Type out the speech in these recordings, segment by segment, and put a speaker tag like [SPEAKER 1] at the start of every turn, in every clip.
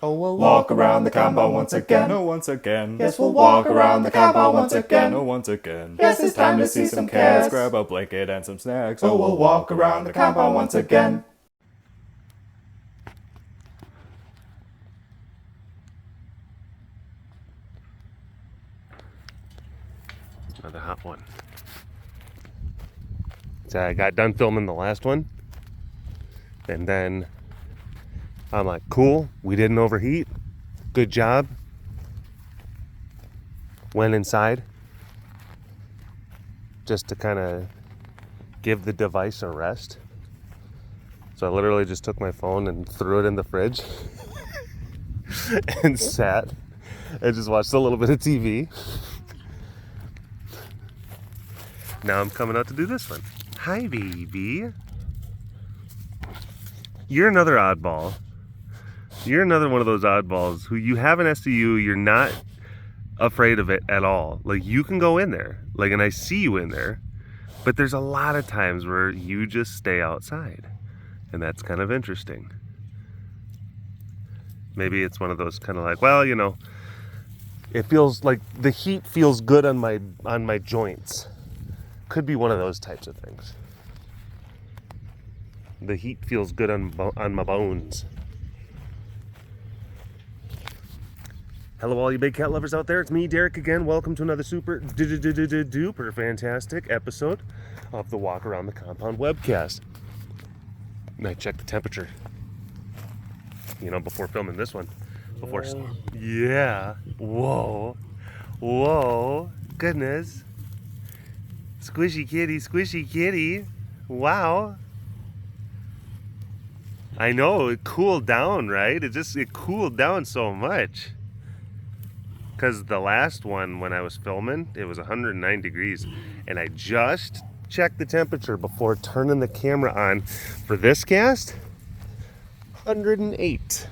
[SPEAKER 1] Oh, we'll walk around the compound once again.
[SPEAKER 2] Oh, once again.
[SPEAKER 1] Yes, we'll walk around the compound once again.
[SPEAKER 2] Oh, once again.
[SPEAKER 1] Yes, it's time to see some cats.
[SPEAKER 2] Let's grab a blanket and some snacks.
[SPEAKER 1] Oh, we'll walk around the compound once again.
[SPEAKER 3] Another hot one. So I got done filming the last one, and then I'm like, cool, we didn't overheat. Good job. Went inside just to kind of give the device a rest. So I literally just took my phone and threw it in the fridge and sat and just watched a little bit of TV. Now I'm coming out to do this one. Hi, baby. You're another oddball. You're another one of those oddballs who you have an STU, you're not afraid of it at all. Like, you can go in there, like, and I see you in there, but there's a lot of times where you just stay outside, and that's kind of interesting. Maybe it's one of those kind of like, well, you know, it feels like the heat feels good on my joints. Could be one of those types of things. The heat feels good on my bones. Hello all you big cat lovers out there, it's me, Derek, again. Welcome to another super duper fantastic episode of the Walk Around the Compound webcast. And I checked the temperature, you know, before filming this one. Yeah, whoa, goodness. Squishy kitty, wow. I know, it cooled down, right? It cooled down so much. Because the last one, when I was filming, it was 109 degrees. And I just checked the temperature before turning the camera on for this cast. 108.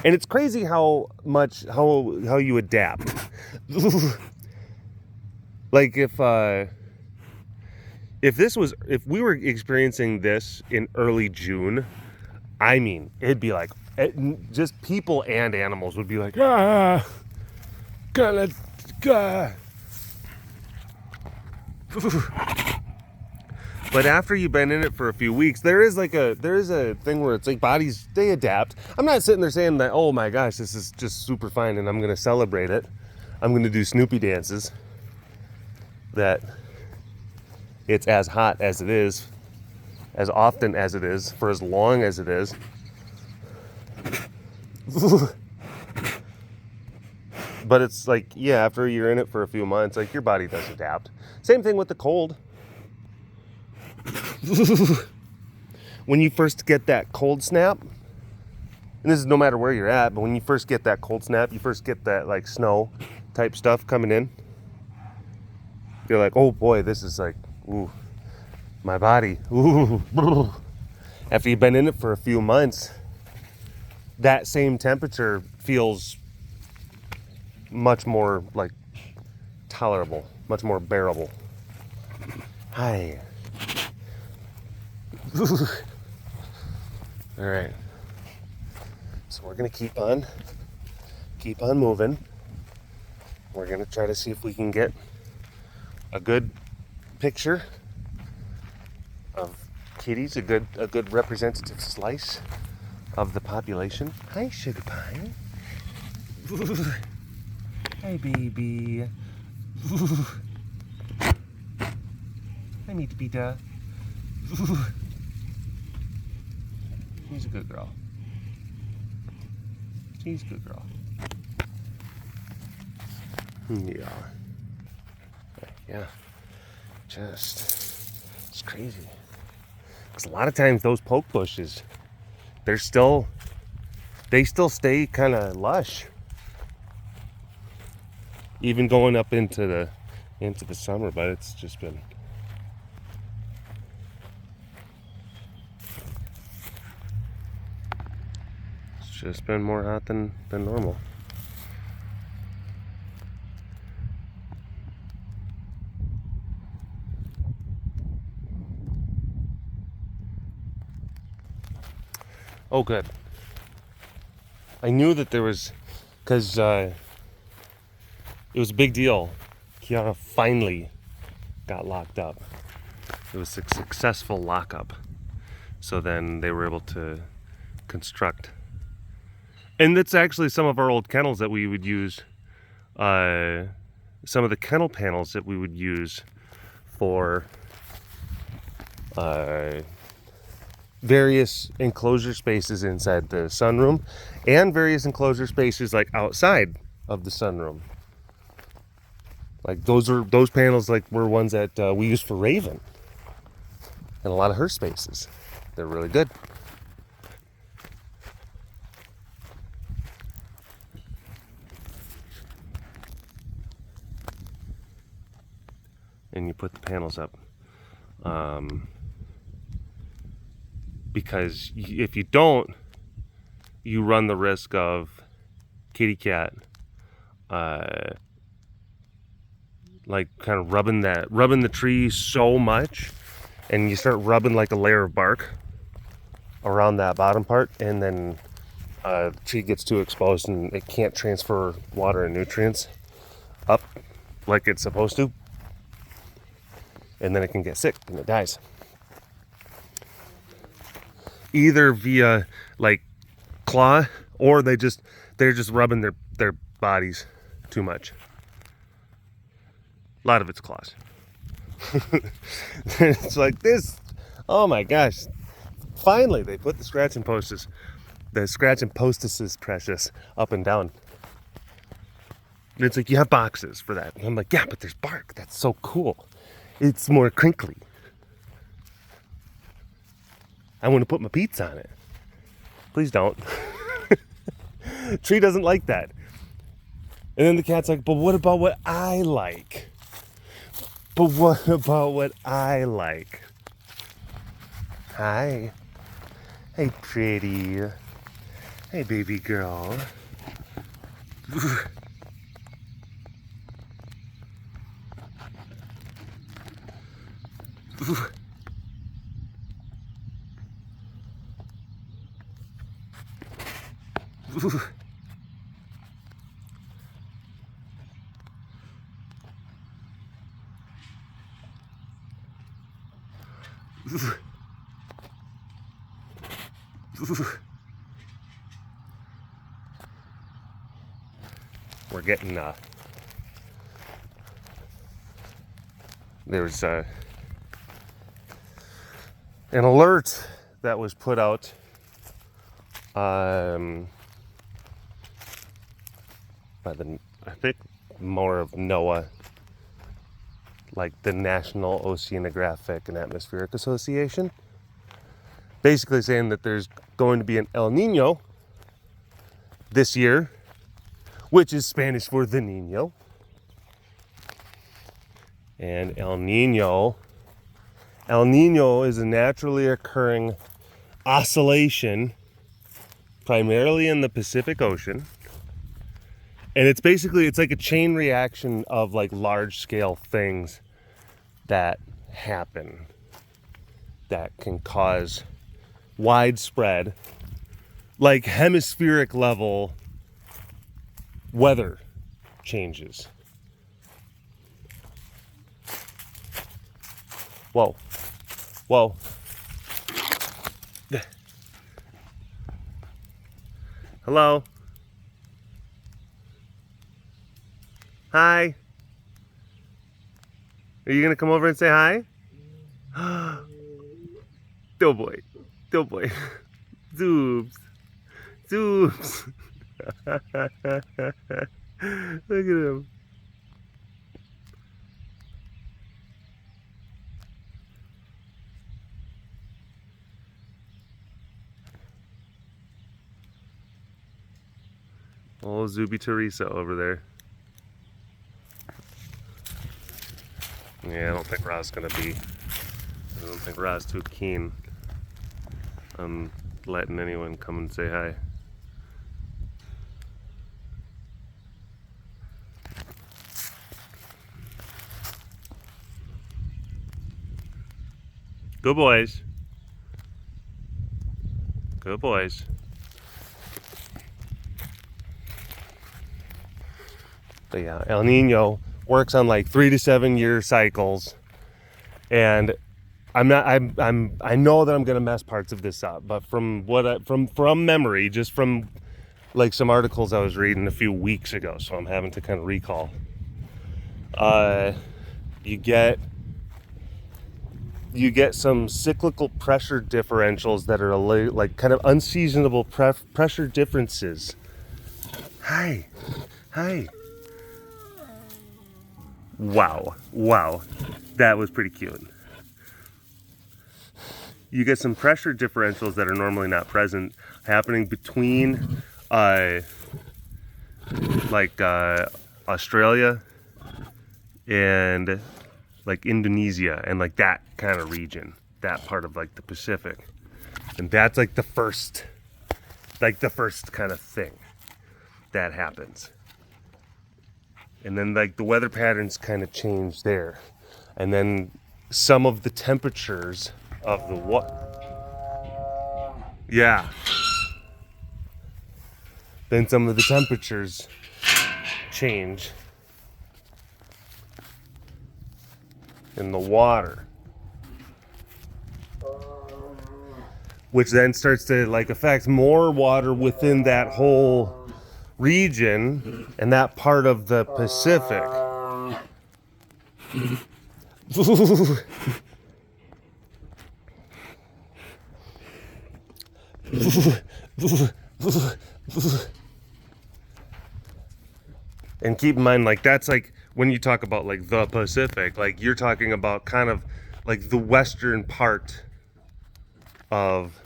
[SPEAKER 3] And it's crazy how you adapt. Like if we were experiencing this in early June, I mean, it'd be like just people and animals would be like, But after you've been in it for a few weeks, there is a thing where it's like bodies, they adapt. I'm not sitting there saying that, oh my gosh, this is just super fine and I'm gonna celebrate it. I'm gonna do Snoopy dances. That it's as hot as it is, as often as it is, for as long as it is. But it's like, yeah, after you're in it for a few months, like, your body does adapt. Same thing with the cold. When you first get that cold snap, and this is no matter where you're at, but when you first get that cold snap, you first get that like snow type stuff coming in. You're like, oh boy, this is like, ooh, my body. Ooh. After you've been in it for a few months, that same temperature feels much more like tolerable, much more bearable. Hi. All right. So we're gonna keep on moving. We're gonna try to see if we can get a good picture of kitties, a good representative slice of the population. Hi, sugar pie. Hi, baby. Hi, meat pita. She's a good girl. She's a good girl. Yeah. Yeah, it's crazy. Because a lot of times those poke bushes, they still stay kind of lush, even going up into the summer. But it's just been more hot than normal. Oh, good. I knew that there was, because it was a big deal. Kiara finally got locked up. It was a successful lockup. So then they were able to construct. And that's actually some of our old kennels that we would use. Some of the kennel panels that we would use for various enclosure spaces inside the sunroom and various enclosure spaces like outside of the sunroom. Like those panels like were ones that we used for Raven and a lot of her spaces. They're really good. And you put the panels up because if you don't, you run the risk of kitty cat like kind of rubbing the tree so much, and you start rubbing like a layer of bark around that bottom part, and then the tree gets too exposed and it can't transfer water and nutrients up like it's supposed to. And then it can get sick and it dies. Either via like claw, or they're just rubbing their bodies too much. A lot of it's claws. It's like this. Oh my gosh. Finally they put the scratching posts, precious, up and down. And it's like, you have boxes for that. And I'm like, yeah, but there's bark. That's so cool. It's more crinkly. I want to put my pizza on it. Please don't. Tree doesn't like that. And then the cat's like, but what about what I like? But what about what I like? Hi. Hey, pretty. Hey, baby girl. We're getting there's an alert that was put out by the, I think, more of NOAA, like the National Oceanographic and Atmospheric Association, basically saying that there's going to be an El Nino this year, which is Spanish for the Nino. And El Nino is a naturally occurring oscillation primarily in the Pacific Ocean. And it's like a chain reaction of like large scale things that happen that can cause widespread, like hemispheric level weather changes. Whoa. Whoa. Hello. Hi. Are you gonna come over and say hi? Oh boy. Oh boy. Zoobs. Zoobs. Look at him. Oh, Zuby Teresa over there. Yeah, I don't think Ra's too keen on letting anyone come and say hi. Good boys. Good boys. But yeah, El Nino works on like 3 to 7 year cycles, and I know that I'm gonna mess parts of this up, but from memory, just from like some articles I was reading a few weeks ago, so I'm having to kind of recall. You get some cyclical pressure differentials that are like kind of unseasonable pressure differences. Hi. Wow, that was pretty cute. You get some pressure differentials that are normally not present happening between Australia and like Indonesia and like that kind of region, that part of like the Pacific. And that's like the first kind of thing that happens. And then like the weather patterns kind of change there. And then some of the temperatures of the yeah. Then some of the temperatures change in the water, which then starts to like affect more water within that whole region and that part of the Pacific. And keep in mind, like that's like when you talk about like the Pacific, like you're talking about kind of like the western part of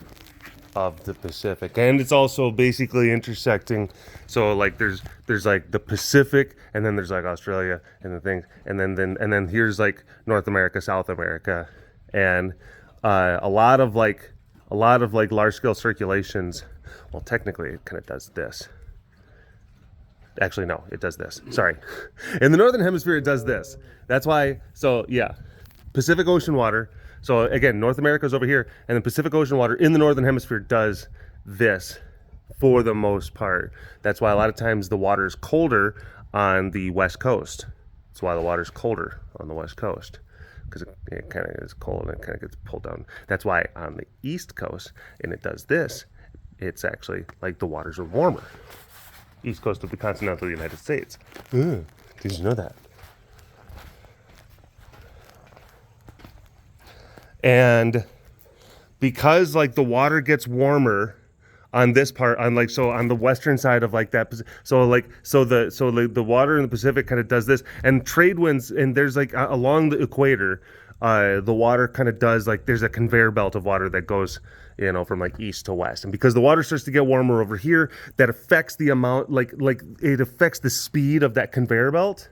[SPEAKER 3] the Pacific, and it's also basically intersecting. So like there's like the Pacific, and then there's like Australia and the things, and then here's like North America, South America, and a lot of like large scale circulations. Well, technically it kind of does this. Actually, no, it does this. Sorry. In the Northern Hemisphere, it does this. That's why, so yeah, Pacific Ocean water. So again, North America is over here, and the Pacific Ocean water in the Northern Hemisphere does this for the most part. That's why a lot of times the water is colder on the West Coast. That's why the water is colder on the West Coast, because it kind of is cold and it kind of gets pulled down. That's why on the East Coast, and it does this, it's actually like the waters are warmer. East coast of the continental United States. Did you know that? And because like the water gets warmer on this part, on like, so on the western side of like that, so the water in the Pacific kind of does this, and trade winds, and there's like along the equator, the water kind of does like, there's a conveyor belt of water that goes, you know, from like east to west. And because the water starts to get warmer over here, that affects the amount, like it affects the speed of that conveyor belt.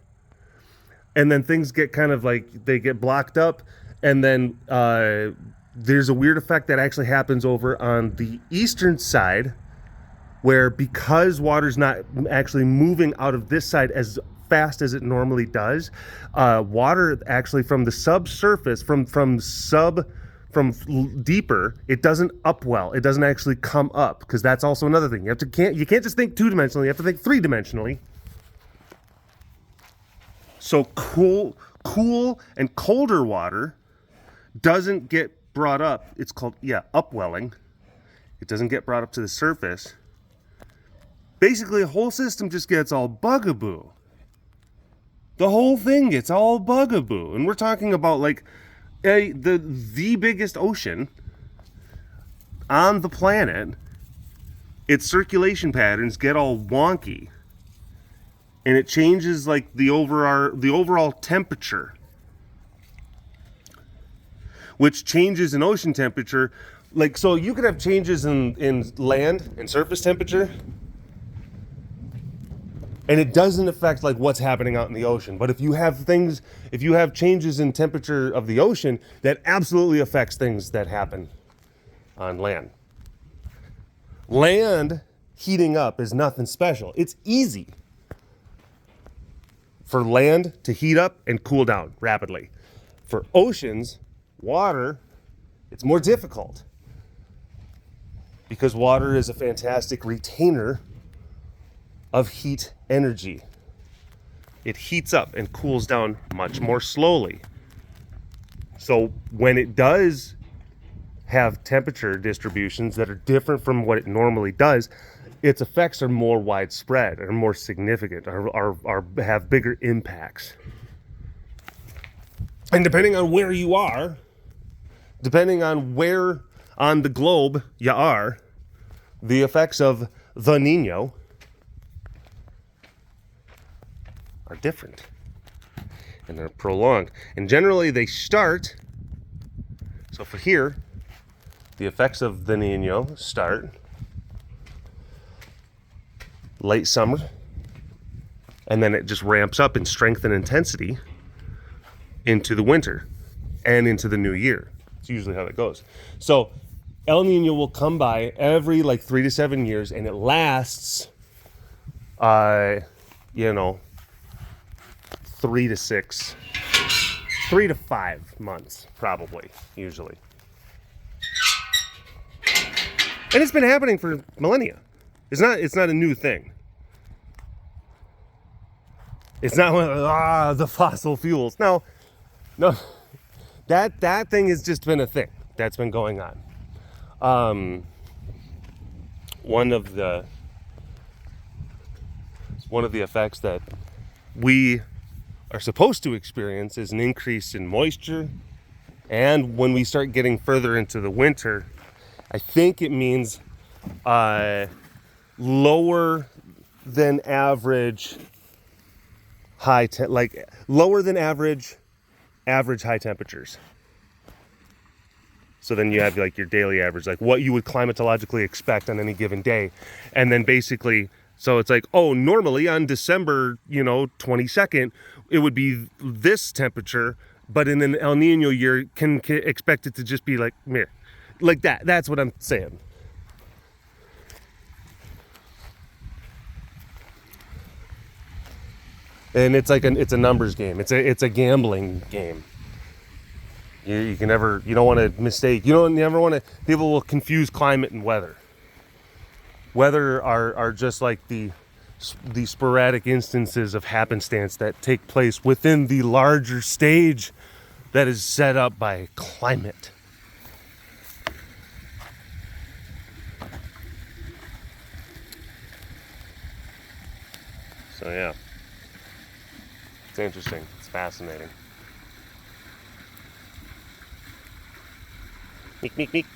[SPEAKER 3] And then things get kind of like, they get blocked up. And then there's a weird effect that actually happens over on the eastern side, where because water's not actually moving out of this side as fast as it normally does, water actually from the subsurface, from deeper, it doesn't upwell. It doesn't actually come up, because that's also another thing. You can't just think 2-dimensionally. You have to think 3-dimensionally. So cool and colder water doesn't get brought up. It's called upwelling. It doesn't get brought up to the surface. Basically, the whole system just gets all bugaboo. The whole thing gets all bugaboo, and we're talking about like the biggest ocean on the planet. Its circulation patterns get all wonky, and it changes like the overall temperature, which changes in ocean temperature. Like, so you could have changes in land and surface temperature, and it doesn't affect like what's happening out in the ocean. But if you have changes in temperature of the ocean, that absolutely affects things that happen on land. Land heating up is nothing special. It's easy for land to heat up and cool down rapidly. For oceans, water, it's more difficult. because water is a fantastic retainer of heat energy. It heats up and cools down much more slowly. So when it does have temperature distributions that are different from what it normally does, its effects are more widespread, are more significant, are have bigger impacts. And depending on where you are, depending on where on the globe you are, the effects of the Nino are different. And they're prolonged. And generally they start, so for here, the effects of the Nino start late summer, and then it just ramps up in strength and intensity into the winter and into the new year. It's usually how that goes. So El Nino will come by every like 3 to 7 years, and it lasts, 3 to 5 months, probably, usually. And it's been happening for millennia. It's not a new thing. It's not one of the fossil fuels. No, that thing has just been a thing that's been going on. One of the effects that we are supposed to experience is an increase in moisture, and when we start getting further into the winter, I think it means lower than average lower than average high temperatures. So then you have like your daily average, like what you would climatologically expect on any given day. And then basically, so it's like, oh, normally on December, 22nd, it would be this temperature, but in an El Nino year, can expect it to just be like, meh. Like that. That's what I'm saying. And it's like it's a numbers game. It's a gambling game. You can never, you don't want to mistake. You never want to, people will confuse climate and weather. Weather are just like the sporadic instances of happenstance that take place within the larger stage that is set up by climate. So yeah, it's interesting. It's fascinating. Meek, meek, meek.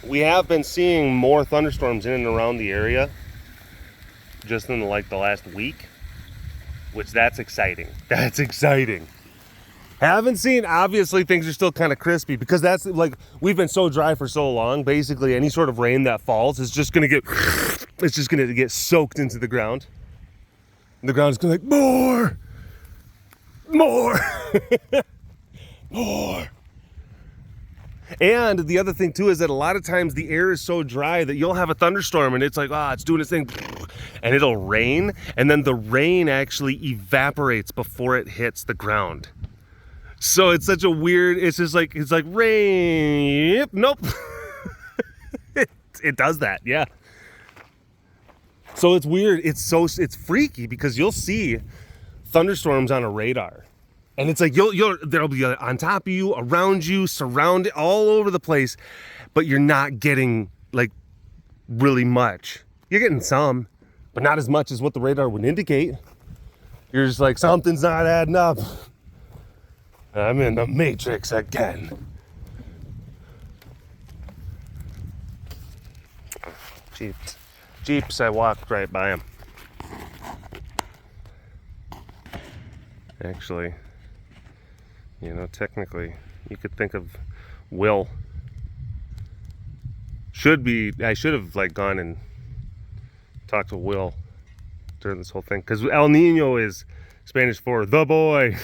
[SPEAKER 3] We have been seeing more thunderstorms in and around the area just in the last week, which that's exciting. That's exciting. Haven't seen, obviously things are still kind of crispy because that's like, we've been so dry for so long. Basically any sort of rain that falls is just going to get soaked into the ground. And the ground's going to be like, more. More. And the other thing too is that a lot of times the air is so dry that you'll have a thunderstorm and it's like, it's doing its thing, and it'll rain, and then the rain actually evaporates before it hits the ground. So it's such a weird, it's like rain. Nope. it does that, yeah. So it's weird. It's freaky because you'll see thunderstorms on a radar. And it's like there'll be on top of you, around you, surrounded, all over the place, but you're not getting like really much. You're getting some, but not as much as what the radar would indicate. You're just like, something's not adding up. I'm in the matrix again. Jeeps, I walked right by them. Actually, technically, you could think of Will. I should have like gone and talked to Will during this whole thing, because El Nino is Spanish for the boy.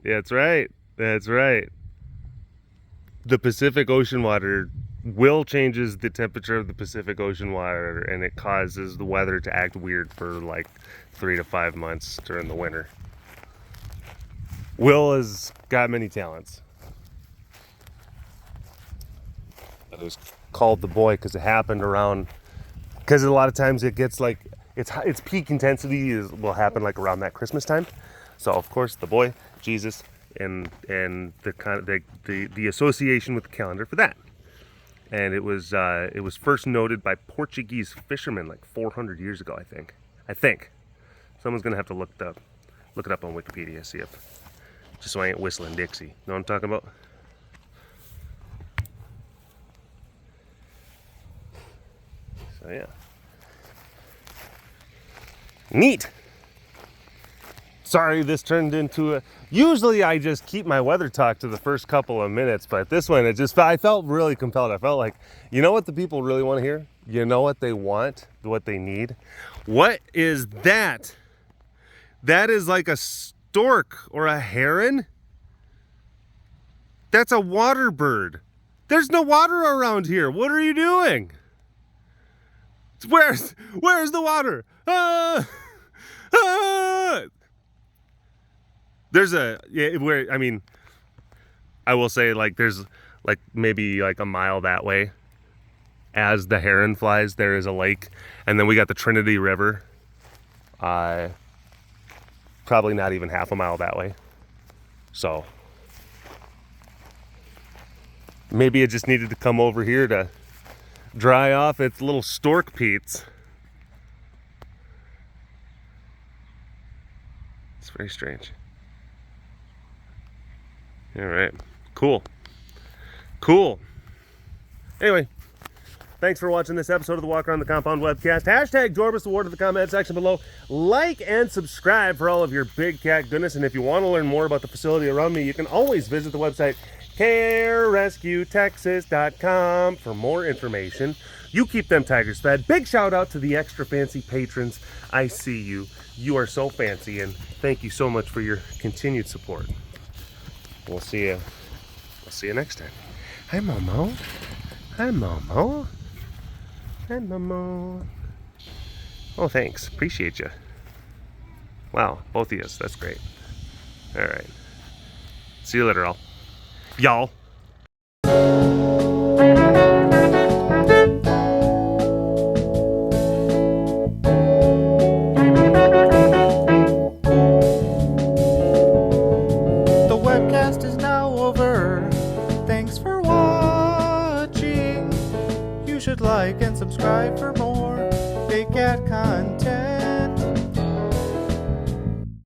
[SPEAKER 3] That's right. The Pacific Ocean water, Will changes the temperature of the Pacific Ocean water, and it causes the weather to act weird for like 3 to 5 months during the winter. Will has got many talents. But it was called the boy because it happened around, because a lot of times it gets like, its peak intensity will happen like around that Christmas time. So of course the boy, Jesus, and the kind of the association with the calendar for that. And it was first noted by Portuguese fishermen like 400 years ago, I think. Someone's gonna have to look it up on Wikipedia, see if, just so I ain't whistling Dixie. Know what I'm talking about? So yeah. Neat. Sorry, this turned into a... Usually I just keep my weather talk to the first couple of minutes, but this one, I felt really compelled. I felt like, you know what the people really want to hear? You know what they want? What they need? What is that? That is like a stork or a heron? That's a water bird. There's no water around here. What are you doing? Where's the water? There's I will say, like, there's like maybe like a mile that way. As the heron flies, there is a lake, and then we got the Trinity River. Probably not even half a mile that way. So maybe it just needed to come over here to dry off its little stork peats. It's very strange. All right, cool. Anyway, thanks for watching this episode of the Walk Around the Compound webcast. Hashtag Dorbus Award in the comment section below. Like and subscribe for all of your big cat goodness. And if you want to learn more about the facility around me, you can always visit the website carerescuetexas.com for more information. You keep them tigers fed. Big shout out to the extra fancy patrons. I see you. You are so fancy, and thank you so much for your continued support. We'll see you next time. Hi, Momo. Hi, Momo. Oh, thanks. Appreciate you. Wow, both of you. That's great. All right. See you later, y'all.
[SPEAKER 1] The webcast is now over. Thanks for watching. You should like and subscribe for more Big Cat content.